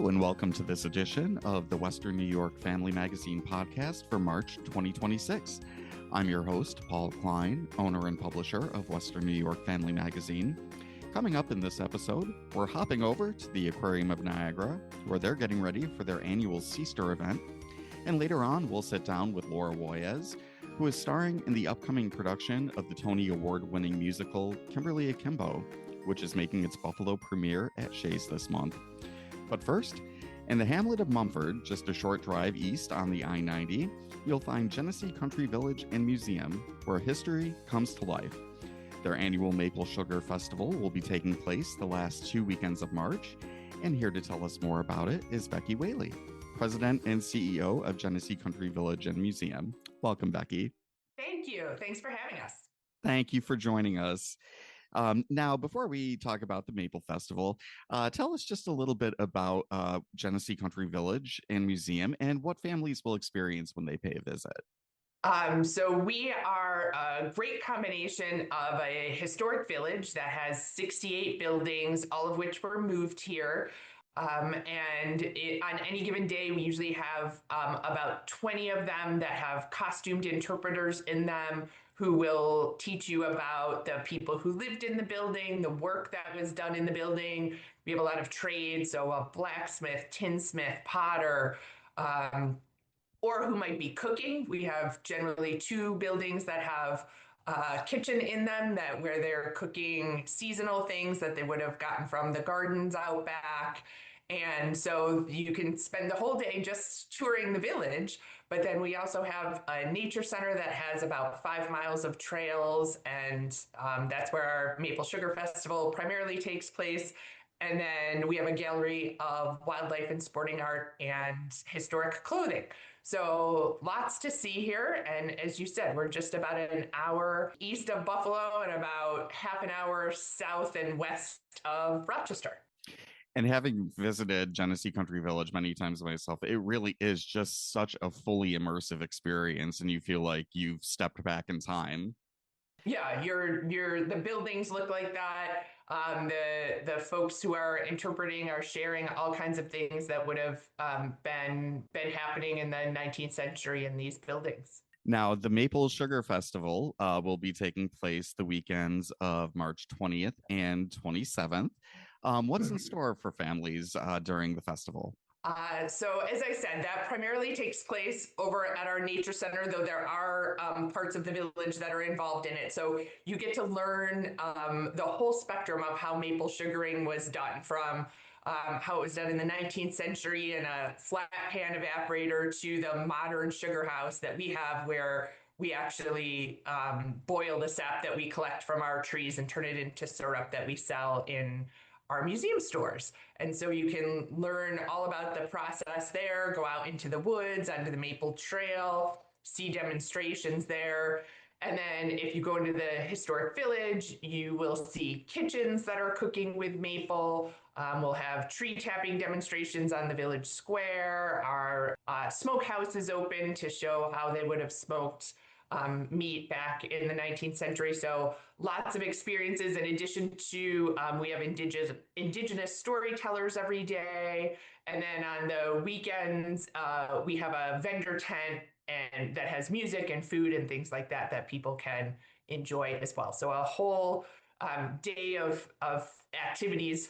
Hello, and welcome to this edition of the Western New York Family Magazine podcast for March 2026. I'm your host, Paul Klein, owner and publisher of Western New York Family Magazine. Coming up in this episode, we're hopping over to the Aquarium of Niagara, where they're getting ready for their annual Seaster event. And later on, we'll sit down with Laura Woyes, who is starring in the upcoming production of the Tony Award-winning musical Kimberly Akimbo, which is making its Buffalo premiere at Shea's this month. But first, in the hamlet of Mumford, just a short drive east on the I-90, you'll find Genesee Country Village and Museum, where history comes to life. Their annual Maple Sugar Festival will be taking place the last 2 weekends of March, and here to tell us more about it is Becky Whaley, President and CEO of Genesee Country Village and Museum. Welcome, Becky. Thank you. Thanks for having us. Thank you for joining us. Now, before we talk about the Maple Festival, tell us just a little bit about Genesee Country Village and Museum and what families will experience when they pay a visit. So we are a great combination of a historic village that has 68 buildings, all of which were moved here. On any given day, we usually have about 20 of them that have costumed interpreters in them who will teach you about the people who lived in the building, the work that was done in the building. We have a lot of trades, so a blacksmith, tinsmith, potter, or who might be cooking. We have generally 2 buildings that have a kitchen in them where they're cooking seasonal things that they would have gotten from the gardens out back. And so you can spend the whole day just touring the village, but then we also have a nature center that has about 5 miles of trails, and that's where our Maple Sugar Festival primarily takes place. And then we have a gallery of wildlife and sporting art and historic clothing. So lots to see here. And as you said, we're just about an hour east of Buffalo and about half an hour south and west of Rochester. And having visited Genesee Country Village many times myself, it really is just such a fully immersive experience, and you feel like you've stepped back in time. Yeah, the buildings look like that. The folks who are interpreting are sharing all kinds of things that would have been happening in the 19th century in these buildings. Now, the Maple Sugar Festival will be taking place the weekends of March 20th and 27th. What's in store for families during the festival? So as I said, that primarily takes place over at our nature center, though there are parts of the village that are involved in it. So you get to learn the whole spectrum of how maple sugaring was done, from how it was done in the 19th century in a flat pan evaporator to the modern sugar house that we have, where we actually boil the sap that we collect from our trees and turn it into syrup that we sell in our museum stores. And so you can learn all about the process there, go out into the woods, onto the Maple Trail, see demonstrations there. And then if you go into the historic village, you will see kitchens that are cooking with maple. We'll have tree tapping demonstrations on the village square. Our smokehouse is open to show how they would have smoked meat back in the 19th century. So lots of experiences. In addition to, we have indigenous storytellers every day. And then on the weekends, we have a vendor tent and that has music and food and things like that people can enjoy as well. So a whole day of activities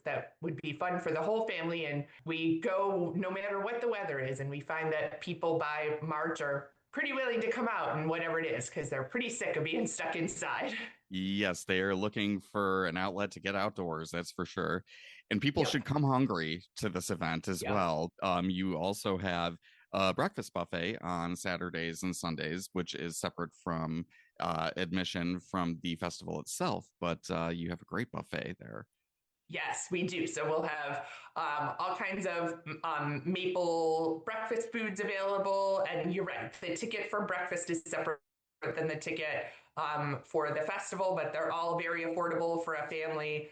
that would be fun for the whole family. And we go no matter what the weather is. And we find that people by March are pretty willing to come out and whatever it is, because they're pretty sick of being stuck inside. Yes, they are looking for an outlet to get outdoors, that's for sure. And people should come hungry to this event as well. You also have a breakfast buffet on Saturdays and Sundays, which is separate from admission from the festival itself, but you have a great buffet there. Yes, we do. So we'll have all kinds of maple breakfast foods available. And you're right, the ticket for breakfast is separate than the ticket for the festival, but they're all very affordable for a family.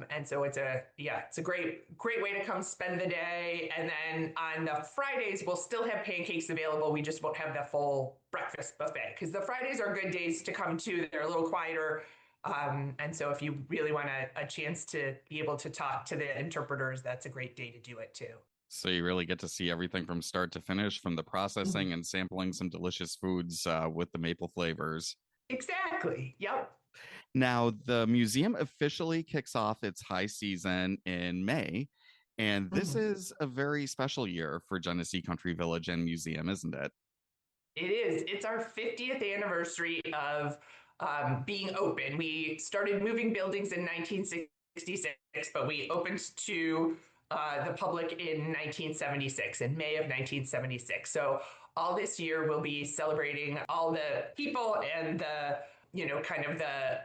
And so it's a great way to come spend the day. And then on the Fridays, we'll still have pancakes available. We just won't have the full breakfast buffet, because the Fridays are good days to come too. They're a little quieter. And so if you really want a chance to be able to talk to the interpreters, that's a great day to do it too. So you really get to see everything from start to finish, from the Mhm. processing and sampling some delicious foods with the maple flavors. Exactly. Yep. Now, the museum officially kicks off its high season in May, and this Mhm. is a very special year for Genesee Country Village and Museum, isn't it? It is. It's our 50th anniversary of being open. We started moving buildings in 1966, but we opened to the public in 1976, in May of 1976. So all this year we'll be celebrating all the people and the, kind of the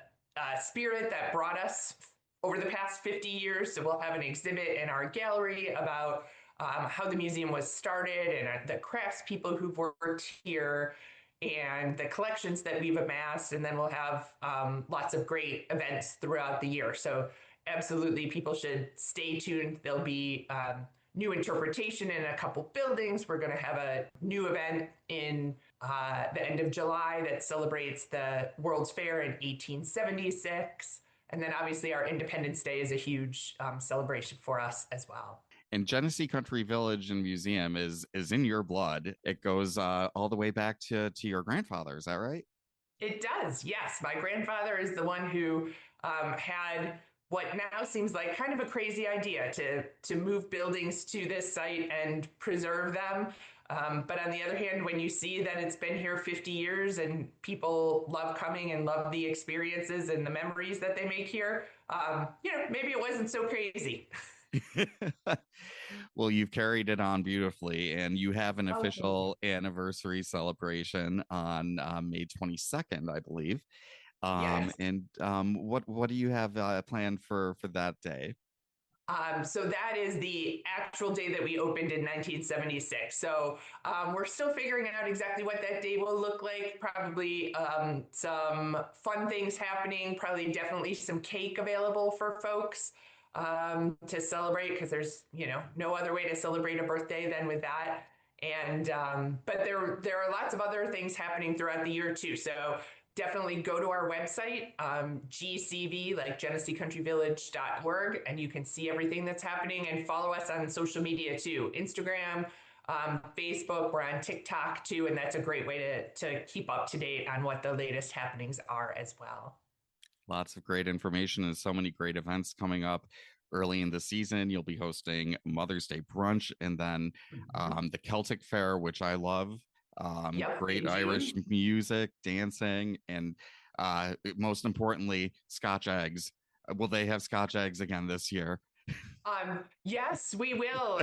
spirit that brought us over the past 50 years. So we'll have an exhibit in our gallery about how the museum was started and the craftspeople who've worked here and the collections that we've amassed. And then we'll have lots of great events throughout the year. So absolutely, people should stay tuned. There'll be new interpretation in a couple buildings. We're going to have a new event in the end of July that celebrates the World's Fair in 1876. And then obviously our Independence Day is a huge celebration for us as well. And Genesee Country Village and Museum is in your blood. It goes all the way back to your grandfather. Is that right? It does, yes. My grandfather is the one who had what now seems like kind of a crazy idea to move buildings to this site and preserve them. But on the other hand, when you see that it's been here 50 years and people love coming and love the experiences and the memories that they make here, maybe it wasn't so crazy. Well, you've carried it on beautifully, and you have an Oh, thank you. official anniversary celebration on May 22nd, I believe. Yes. What do you have planned for that day? So that is the actual day that we opened in 1976. So we're still figuring out exactly what that day will look like. Probably some fun things happening, probably definitely some cake available for folks to celebrate because there's, no other way to celebrate a birthday than with that. And but there are lots of other things happening throughout the year too. So definitely go to our website, GCV, like GeneseeCountryVillage.org, and you can see everything that's happening and follow us on social media too. Instagram, Facebook, we're on TikTok too, and that's a great way to keep up to date on what the latest happenings are as well. Lots of great information and so many great events coming up early in the season. You'll be hosting Mother's Day brunch and then Mhm. the Celtic Fair, which I love. Yep, Great in Irish June. music, dancing, and most importantly, Scotch eggs. Will they have Scotch eggs again this year? Yes, we will.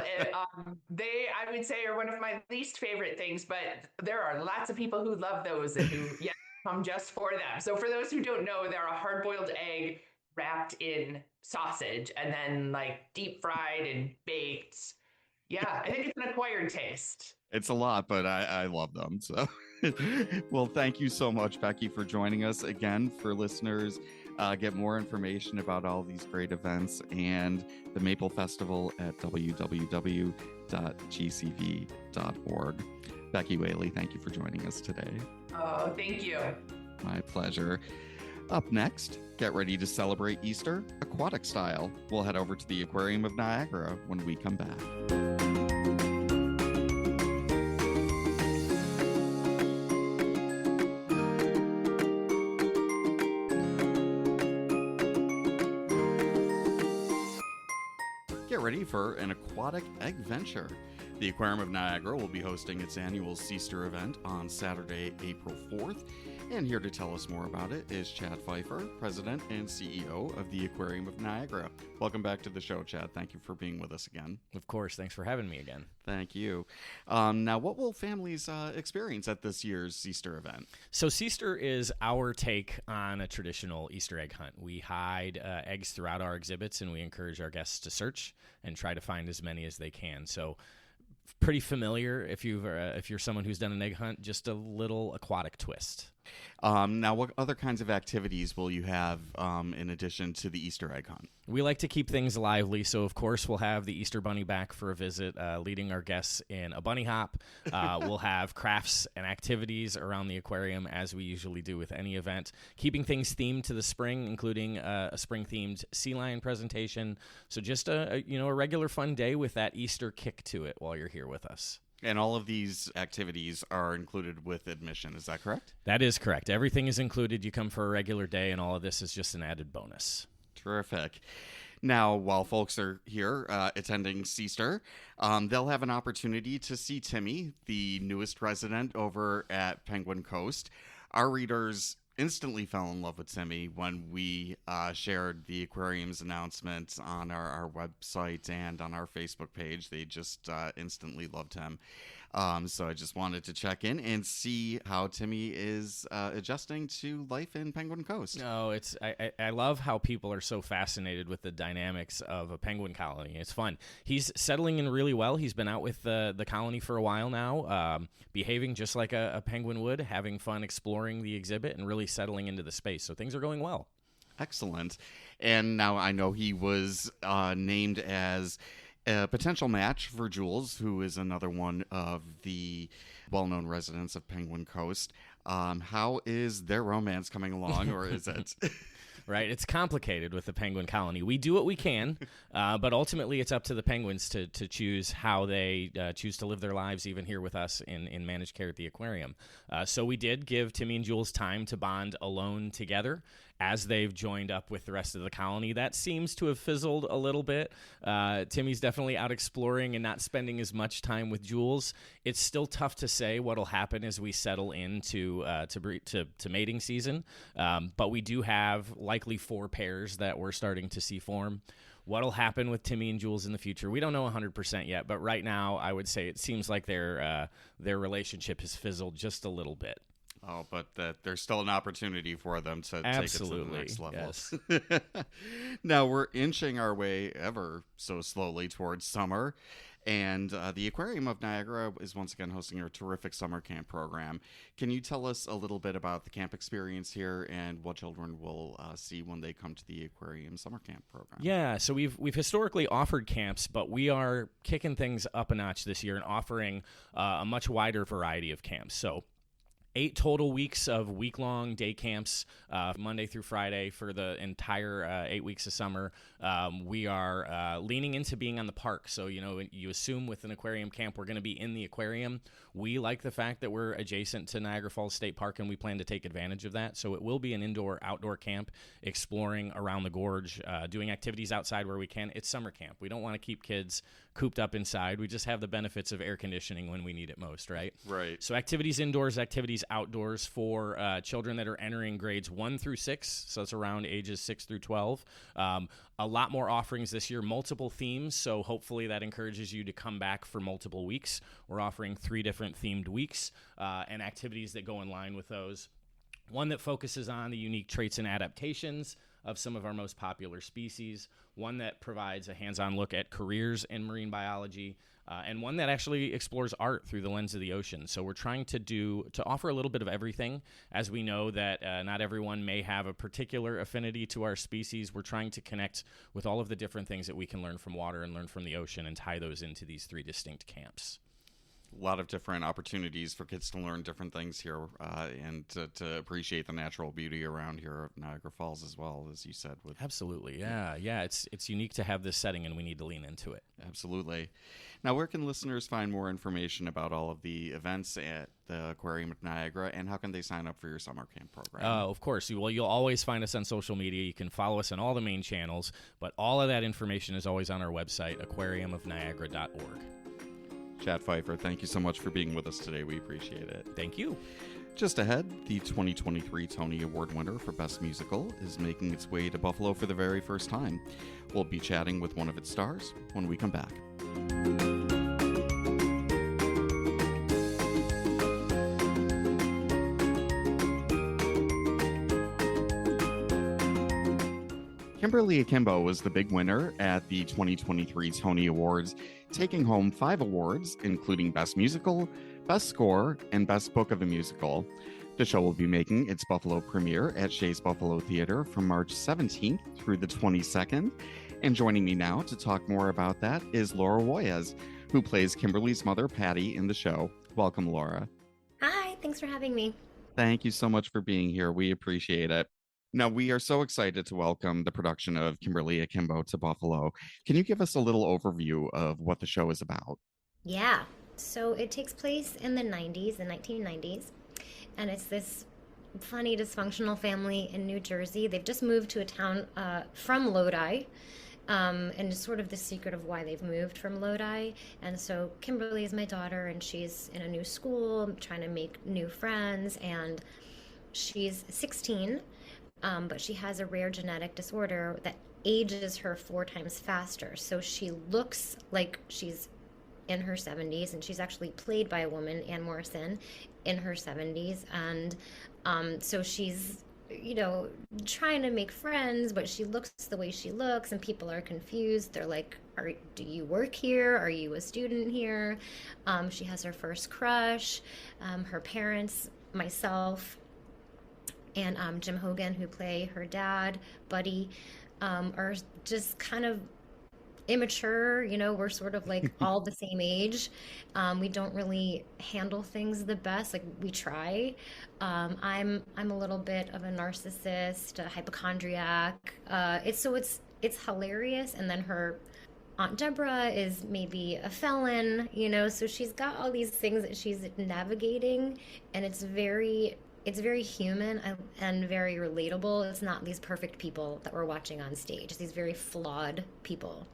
They, I would say, are one of my least favorite things, but there are lots of people who love those and who, yeah, come just for them. So, for those who don't know, they're a hard boiled egg wrapped in sausage and then like deep fried and baked. Yeah, I think it's an acquired taste. It's a lot, but I love them. So, well, thank you so much, Becky, for joining us again. For listeners, get more information about all these great events and the Maple Festival at www.gcv.org. Becky Whaley, thank you for joining us today. Oh, thank you. My pleasure. Up next, get ready to celebrate Easter aquatic style. We'll head over to the Aquarium of Niagara when we come back. Get ready for an aquatic egg venture. The Aquarium of Niagara will be hosting its annual Seaster event on Saturday, April 4th. And here to tell us more about it is Chad Pfeiffer, President and CEO of the Aquarium of Niagara. Welcome back to the show, Chad. Thank you for being with us again. Of course. Thanks for having me again. Thank you. Now, what will families experience at this year's Easter event? So, Seaster is our take on a traditional Easter egg hunt. We hide eggs throughout our exhibits, and we encourage our guests to search and try to find as many as they can. So, pretty familiar if you're someone who's done an egg hunt, just a little aquatic twist. Now, what other kinds of activities will you have in addition to the Easter egg hunt? We like to keep things lively, so of course we'll have the Easter Bunny back for a visit, leading our guests in a bunny hop. We'll have crafts and activities around the aquarium, as we usually do with any event, keeping things themed to the spring, including a spring-themed sea lion presentation. So just a regular fun day with that Easter kick to it while you're here with us. And all of these activities are included with admission. Is that correct? That is correct. Everything is included. You come for a regular day, and all of this is just an added bonus. Terrific. Now, while folks are here attending Seaster, they'll have an opportunity to see Timmy, the newest resident over at Penguin Coast. Our readers instantly fell in love with Timmy when we shared the aquarium's announcement on our website and on our Facebook page. They just instantly loved him. So I just wanted to check in and see how Timmy is adjusting to life in Penguin Coast. No, I love how people are so fascinated with the dynamics of a penguin colony. It's fun. He's settling in really well. He's been out with the colony for a while now, behaving just like a penguin would, having fun exploring the exhibit and really settling into the space. So things are going well. Excellent. And now I know he was named as a potential match for Jules, who is another one of the well-known residents of Penguin Coast. How is their romance coming along, or is it? Right, it's complicated with the penguin colony. We do what we can, but ultimately it's up to the penguins to choose how they choose to live their lives, even here with us in managed care at the aquarium. So we did give Timmy and Jules time to bond alone together as they've joined up with the rest of the colony. That seems to have fizzled a little bit. Timmy's definitely out exploring and not spending as much time with Jules. It's still tough to say what'll happen as we settle into to mating season, but we do have likely 4 pairs that we're starting to see form. What'll happen with Timmy and Jules in the future, we don't know 100% yet, but right now I would say it seems like their relationship has fizzled just a little bit. Oh, but there's still an opportunity for them to Absolutely. take it to the next level. Yes. Now, we're inching our way ever so slowly towards summer, and the Aquarium of Niagara is once again hosting a terrific summer camp program. Can you tell us a little bit about the camp experience here and what children will see when they come to the Aquarium summer camp program? Yeah, so we've historically offered camps, but we are kicking things up a notch this year and offering a much wider variety of camps. So 8 total weeks of week-long day camps, Monday through Friday for the entire 8 weeks of summer. We are leaning into being on the park. So, you assume with an aquarium camp, we're going to be in the aquarium. We like the fact that we're adjacent to Niagara Falls State Park, and we plan to take advantage of that. So it will be an indoor-outdoor camp, exploring around the gorge, doing activities outside where we can. It's summer camp. We don't want to keep kids cooped up inside. We just have the benefits of air conditioning when we need it most, right? Right. So activities indoors, activities outdoors for children that are entering grades 1 through 6, so it's around ages 6 through 12. A lot more offerings this year, multiple themes, so hopefully that encourages you to come back for multiple weeks. We're offering 3 different themed weeks and activities that go in line with those. One that focuses on the unique traits and adaptations of some of our most popular species, one that provides a hands-on look at careers in marine biology, and one that actually explores art through the lens of the ocean. So we're trying to offer a little bit of everything, as we know that not everyone may have a particular affinity to our species. We're trying to connect with all of the different things that we can learn from water and learn from the ocean and tie those into these 3 distinct camps. A lot of different opportunities for kids to learn different things here and to appreciate the natural beauty around here of Niagara Falls as well, as you said. Absolutely, yeah. It's unique to have this setting, and we need to lean into it. Absolutely. Now, where can listeners find more information about all of the events at the Aquarium of Niagara, and how can they sign up for your summer camp program? Of course. Well, you'll always find us on social media. You can follow us on all the main channels, but all of that information is always on our website, aquariumofniagara.org. Chad Pfeiffer, thank you so much for being with us today. We appreciate it. Thank you. Just ahead, the 2023 Tony Award winner for Best Musical is making its way to Buffalo for the very first time. We'll be chatting with one of its stars when we come back. Kimberly Akimbo was the big winner at the 2023 Tony Awards, taking home 5 awards, including Best Musical, Best Score, and Best Book of a Musical. The show will be making its Buffalo premiere at Shea's Buffalo Theater from March 17th through the 22nd. And joining me now to talk more about that is Laura Woyes, who plays Kimberly's mother, Patty, in the show. Welcome, Laura. Hi, thanks for having me. Thank you so much for being here. We appreciate it. Now, we are so excited to welcome the production of Kimberly Akimbo to Buffalo. Can you give us a little overview of what the show is about? Yeah, so it takes place in the 90s, the 1990s, and it's this funny dysfunctional family in New Jersey. They've just moved to a town from Lodi, and it's sort of the secret of why they've moved from Lodi. And so Kimberly is my daughter, and she's in a new school, trying to make new friends, and she's 16. But she has a rare genetic disorder that ages her 4 times faster. So she looks like she's in her 70s, and she's actually played by a woman, Anne Morrison, in her 70s. And so she's, trying to make friends, but she looks the way she looks, and people are confused. They're like, do you work here? Are you a student here? She has her first crush. Her parents, myself, and Jim Hogan, who play her dad, Buddy, are just kind of immature. We're sort of like all the same age. We don't really handle things the best. Like, we try. I'm a little bit of a narcissist, a hypochondriac. It's hilarious. And then her Aunt Deborah is maybe a felon, so she's got all these things that she's navigating, and it's very human and very relatable. It's not these perfect people that we're watching on stage. It's these very flawed people.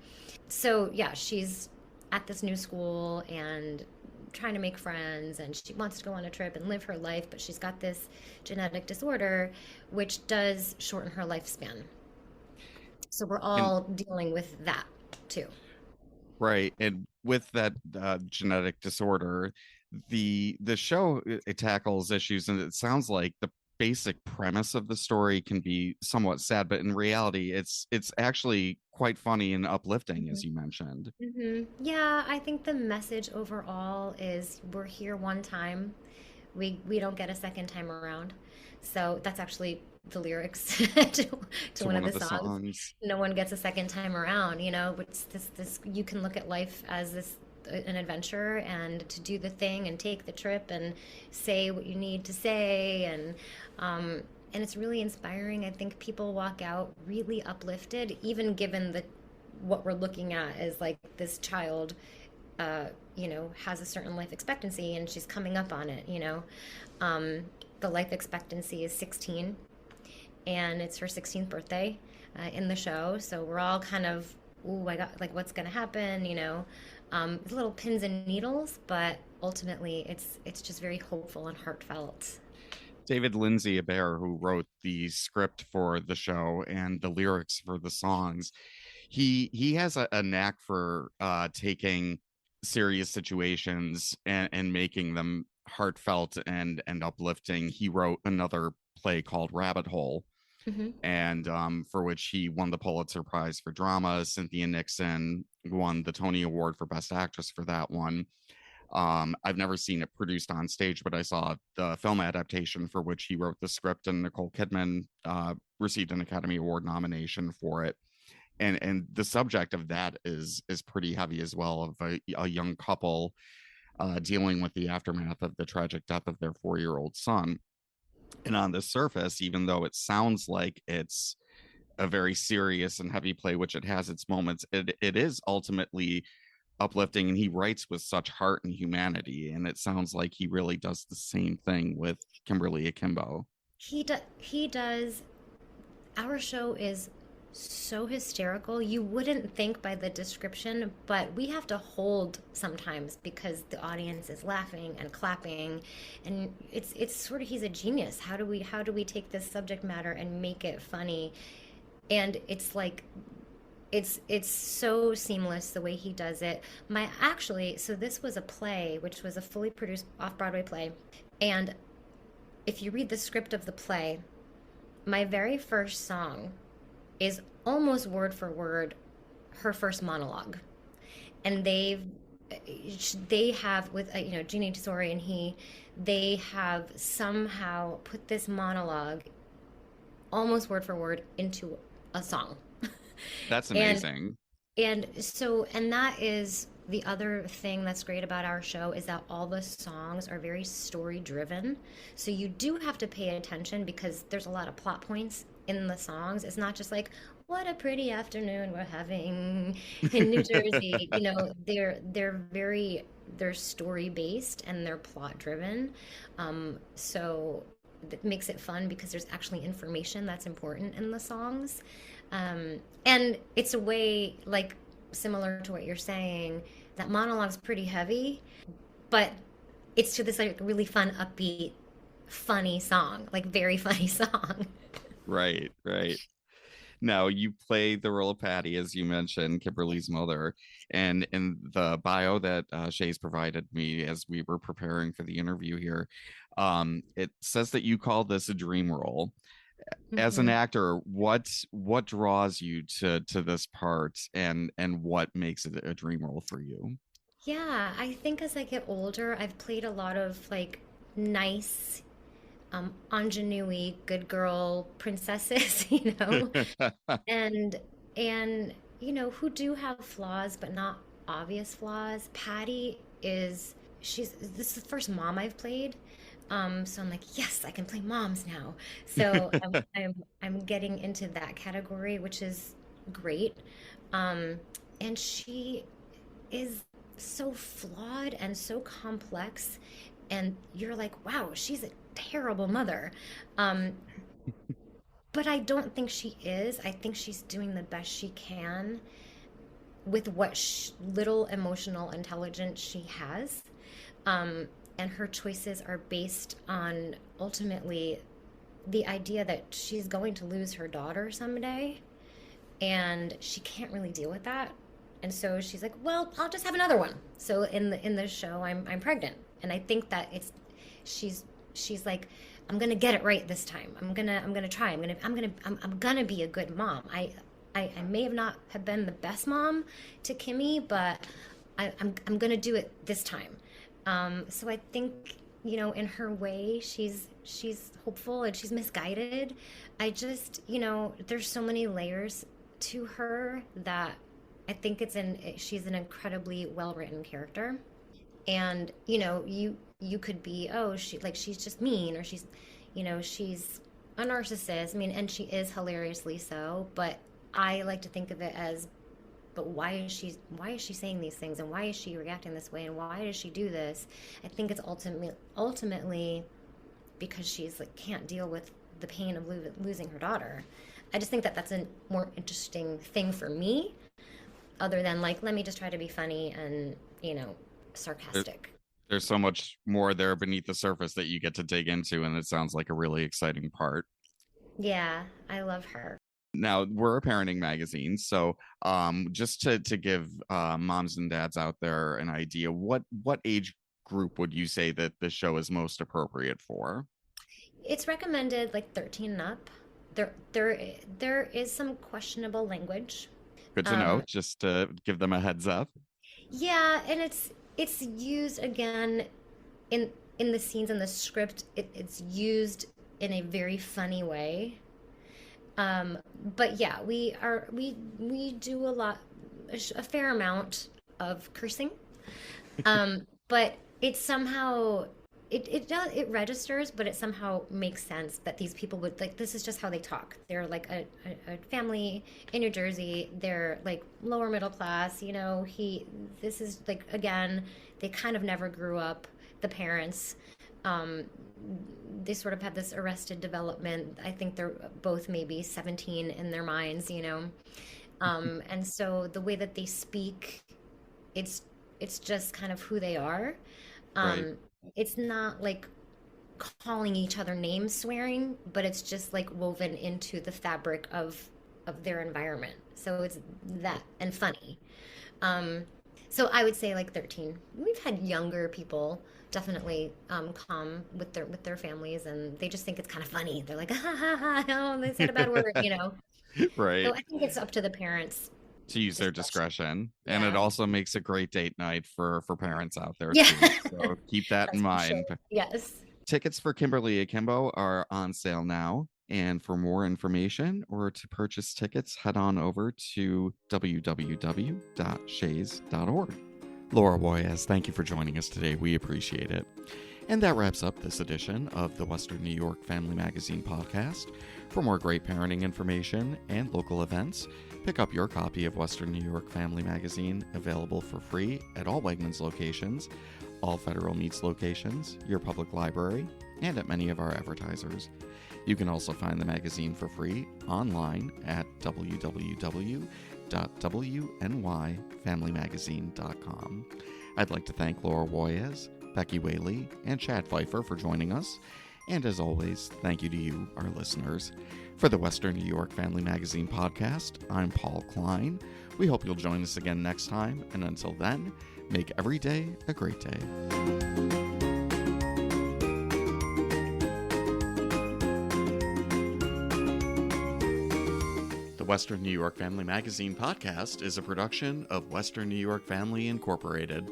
So yeah, she's at this new school and trying to make friends, and she wants to go on a trip and live her life, but she's got this genetic disorder which does shorten her lifespan. So we're all dealing with that too. Right. And with that genetic disorder, the show, it tackles issues, and it sounds like the basic premise of the story can be somewhat sad, but in reality it's actually quite funny and uplifting, as you mentioned. Yeah, I think the message overall is we're here one time. We don't get a second time around. So that's actually the lyrics to one of the songs. No one gets a second time around. It's this you can look at life as an adventure, and to do the thing and take the trip and say what you need to say, and it's really inspiring. I think people walk out really uplifted, even given what we're looking at is like this child has a certain life expectancy, and she's coming up on it. The life expectancy is 16, and it's her 16th birthday in the show, so we're all kind of, I got, like, what's gonna happen, little pins and needles, but ultimately it's just very hopeful and heartfelt. David Lindsay Abaire, who wrote the script for the show and the lyrics for the songs, he has a knack for taking serious situations and making them heartfelt and uplifting. He wrote another play called Rabbit Hole, and for which he won the Pulitzer Prize for drama. Cynthia Nixon won the Tony Award for Best Actress for that one. I've never seen it produced on stage, but I saw the film adaptation for which he wrote the script, and Nicole Kidman received an Academy Award nomination for it. And the subject of that is pretty heavy as well, of a young couple dealing with the aftermath of the tragic death of their 4-year-old son. And on the surface, even though it sounds like it's a very serious and heavy play, which it has its moments, it is ultimately uplifting, and he writes with such heart and humanity, and it sounds like he really does the same thing with Kimberly Akimbo. He does. Our show is so hysterical. You wouldn't think by the description, but we have to hold sometimes because the audience is laughing and clapping, and it's sort of, he's a genius. How do we take this subject matter and make it funny? And it's like, it's so seamless the way he does it. So this was a play, which was a fully produced off-Broadway play. And if you read the script of the play, my very first song is almost word for word her first monologue. And they've they have with Jeannie Tesori and they have somehow put this monologue almost word for word into a song. That's and amazing. and that is the other thing that's great about our show is that all the songs are very story driven. So you do have to pay attention because there's a lot of plot points in the songs. It's not just like, what a pretty afternoon we're having in New Jersey. They're story based and they're plot driven. So that makes it fun because there's actually information that's important in the songs. And it's a way, like, similar to what you're saying, that monologue's pretty heavy, but it's to this like really fun, upbeat, funny song, like very funny song. Right, right. Now, you play the role of Patty, as you mentioned, Kimberly's mother. And in the bio that Shay's provided me as we were preparing for the interview here, it says that you call this a dream role. As an Mhm. actor, what draws you to this part, and what makes it a dream role for you? Yeah, I think as I get older, I've played a lot of like nice, ingenue, good girl princesses, and who do have flaws but not obvious flaws. Patty is she's this is the first mom I've played. So I'm like, yes, I can play moms now. So I'm getting into that category, which is great. Um, and she is so flawed and so complex, and you're like, wow, she's a terrible mother. Um, but I don't think she is. I think she's doing the best she can with what little emotional intelligence she has. Um, and her choices are based on ultimately the idea that she's going to lose her daughter someday, and she can't really deal with that. And so she's like, "Well, I'll just have another one." So in the show, I'm pregnant, and I think that she's she's like, "I'm gonna get it right this time. I'm gonna try. I'm gonna be a good mom. I may have not have been the best mom to Kimmy, but I'm gonna do it this time." So I think, in her way, she's hopeful and she's misguided. I just, there's so many layers to her that I think she's an incredibly well-written character. And, you could be, oh, she's just mean, or she's a narcissist. I mean, and she is hilariously so, but I like to think of it as, but why is she saying these things, and why is she reacting this way, and why does she do this? I think it's ultimately because she's like can't deal with the pain of losing her daughter. I just think that that's a more interesting thing for me, other than like, let me just try to be funny and There- sarcastic. There's so much more there beneath the surface that you get to dig into, and it sounds like a really exciting part. Yeah, I love her. Now, we're a parenting magazine, so just to give moms and dads out there an idea, what age group would you say that the show is most appropriate for? It's recommended like 13 and up. There is some questionable language. Good to know, Um, just to give them a heads up. Yeah, and it's used again in the scenes in the script. It's used in a very funny way. But yeah, we do a fair amount of cursing. But it somehow it registers, but it somehow makes sense that these people would like this is just how they talk. They're like a family in New Jersey. They're like lower middle class, this is like again, they kind of never grew up, the parents. Um, they sort of have this arrested development. I think they're both maybe 17 in their minds. And so the way that they speak, it's it's just kind of who they are. Right. Um, it's not like calling each other names swearing, but it's just like woven into the fabric of their environment. So it's that and funny. Um, so I would say like 13. We've had younger people definitely come with their families, and they just think it's kind of funny. They're like, ha ha ha, oh, they said a bad word. So Right. I think it's up to the parents to use their discretion. And it Yeah. also makes a great date night for parents out there Yeah. too. So keep that in That's for mind. sure. Yes. Tickets for Kimberly Akimbo are on sale now. And for more information or to purchase tickets, head on over to www.shays.org. Laura Woyes, thank you for joining us today. We appreciate it. And that wraps up this edition of the Western New York Family Magazine podcast. For more great parenting information and local events, pick up your copy of Western New York Family Magazine, available for free at all Wegmans locations, all Federal Meats locations, your public library, and at many of our advertisers. You can also find the magazine for free online at www.wnyfamilymagazine.com. I'd like to thank Laura Woyes, Becky Whaley, and Chad Pfeiffer for joining us. And as always, thank you to you, our listeners. For the Western New York Family Magazine podcast, I'm Paul Klein. We hope you'll join us again next time. And until then, make every day a great day. The Western New York Family Magazine podcast is a production of Western New York Family Incorporated.